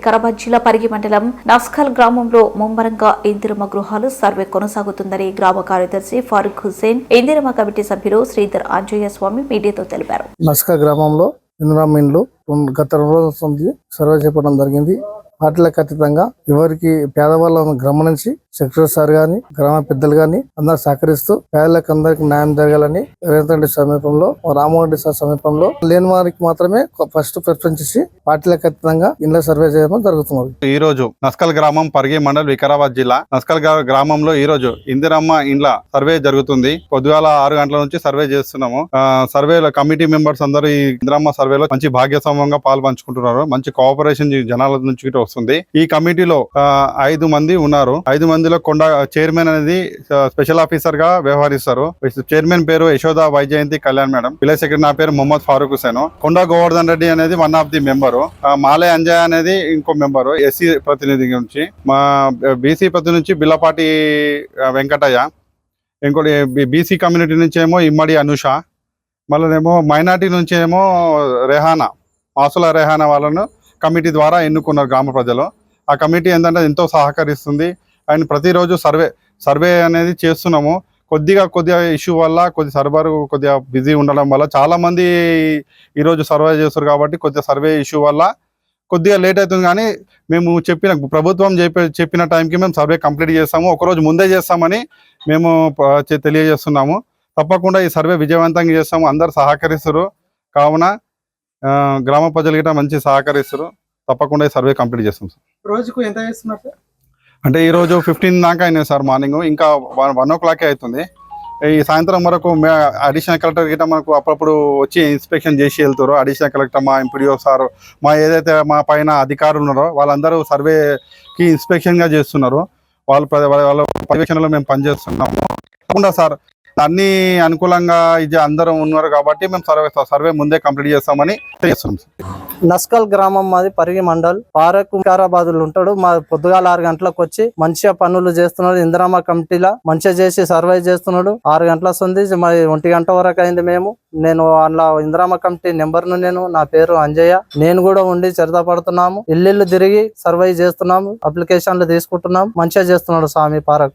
వికారాబాద్ జిల్లా పరిగి మండలం నస్కల్ గ్రామంలో ముమ్మరంగా ఇందిరమ్మ గృహాలు సర్వే కొనసాగుతుందని గ్రామ కార్యదర్శి ఫారూక్ హుసేన్ ఇందిరమ్మ కమిటీ సభ్యులు శ్రీధర్ ఆంజనేయ స్వామి మీడియాతో తెలిపారు. నస్కల్ గ్రామంలో ఇందిరమ్మ ఇండ్లు గత 2 రోజుల సర్వే చేపట్టడం జరిగింది. పార్టీలకు అతీతంగా ఎవరికి పేదవాళ్ళను గమనించి సెక్రటరీ సార్ గాని గ్రామ పెద్దలు గాని అందరు సహకరిస్తూ పేదలకు అందరికి న్యాయం జరగాలని రేవంత్ రెడ్డి సమీపంలో రామ్మోహన్ రెడ్డి సార్ సమీపంలో లేని వారికి మాత్రమే ఫస్ట్ ప్రిఫరెన్స్ ఇచ్చి పార్టీలకు అతీతంగా ఇండ్ల సర్వే చేయడం జరుగుతున్నది. ఈ రోజు నస్కల్ గ్రామం పరిగి మండల్ వికారాబాద్ జిల్లా నస్కల్ గ్రామంలో ఈ రోజు ఇందిరమ్మ ఇండ్ల సర్వే జరుగుతుంది. పొద్దుగాల 6 గంటల నుంచి సర్వే చేస్తున్నాము. సర్వేలో కమిటీ మెంబర్స్ అందరూ ఈ ఇందిరమ్మ సర్వేలో మంచి భాగ్యస్వామ్యంగా పాల్పంచుకుంటున్నారు. మంచి కోఆపరేషన్ జనాల నుంచి వస్తుంది. ఈ కమిటీలో 5 మంది ఉన్నారు. 5 మందిలో కొండ చైర్మన్ అనేది స్పెషల్ ఆఫీసర్ గా వ్యవహరిస్తారు. చైర్మన్ పేరు Yashoda Vyjayanthi Kalyan madam. Village secretary నా పేరు మొహమ్మద్ ఫారూక్ హుసేన్. కొండ గోవర్ధన్ రెడ్డి అనేది 1 ఆఫ్ ది మెంబరు. మాలే అంజయ్ అనేది ఇంకో మెంబరు. ఎస్సీ ప్రతినిధి నుంచి మా బీసీ ప్రతినిధి నుంచి బిల్లపాటి వెంకటయ్య. ఇంకోటి బీసీ కమ్యూనిటీ నుంచి ఏమో ఇమ్మడి అనుష. మళ్ళీనేమో మైనార్టీ నుంచి ఏమో రెహానా మాసుల రెహానా వాళ్ళను కమిటీ ద్వారా ఎన్నుకున్నారు గ్రామ ప్రజలు. ఆ కమిటీ ఏంటంటే ఎంతో సహకరిస్తుంది. అండ్ ప్రతిరోజు సర్వే అనేది చేస్తున్నాము. కొద్దిగా ఇష్యూ వల్ల సర్వర్ కొద్దిగా బిజీ ఉండడం వల్ల చాలా మంది ఈరోజు సర్వే చేస్తారు కాబట్టి కొద్దిగా సర్వే ఇష్యూ వల్ల కొద్దిగా లేట్ అవుతుంది. కానీ మేము ప్రభుత్వం చెప్పిన టైంకి మేము సర్వే కంప్లీట్ చేస్తాము. ఒకరోజు ముందే చేస్తామని మేము తెలియజేస్తున్నాము. తప్పకుండా ఈ సర్వే విజయవంతంగా చేస్తాము. అందరు సహకరిస్తారు. కావున గ్రామ ప్రజలు గిట్ట మంచి సహకరిస్తారు. తప్పకుండా ఈ సర్వే కంప్లీట్ చేస్తాం సార్. రోజుకు ఎంత చేస్తున్నారు సార్? అంటే ఈరోజు 15 దాకా అయినాయి సార్. మార్నింగ్ ఇంకా 1 o'clock అవుతుంది. ఈ సాయంత్రం వరకు అడిషనల్ కలెక్టర్ గిట్ట మనకు అప్పుడప్పుడు వచ్చి ఇన్స్పెక్షన్ చేసి వెళ్తారు. అడిషనల్ కలెక్టర్, మా ఎంపీడీఓ సార్, ఏదైతే మా పైన అధికారులు ఉన్నారో వాళ్ళందరూ సర్వేకి ఇన్స్పెక్షన్గా చేస్తున్నారు. వాళ్ళ పర్యవేక్షణలో మేము పనిచేస్తున్నాము. తప్పకుండా సార్ అన్ని అనుకూలంగా ఇది అందరం ఉన్నారు కాబట్టి మేము సర్వే ముందే కంప్లీట్ చేస్తామని తెలియజేస్తున్నాం. నస్కల్ గ్రామం మాది పరిగి మండల్. పారకు వికారాబాదులు ఉంటాడు. మా పొద్దుగాల 6 గంటలకు వచ్చి మంచిగా పనులు చేస్తున్నాడు. ఇందిరమ్మ కమిటీలా మంచిగా చేసి సర్వే చేస్తున్నాడు. 6 గంటల ఉంది, మరి 1 గంట వరకు అయింది. నేను అందులో ఇందిరమ్మ కమిటీ నెంబర్ను నా పేరు అంజయ్య. నేను కూడా ఉండి చరిత పడుతున్నాము. ఇల్లు తిరిగి సర్వే చేస్తున్నాము. అప్లికేషన్లు తీసుకుంటున్నాము. మంచిగా చేస్తున్నాడు స్వామి పారకు.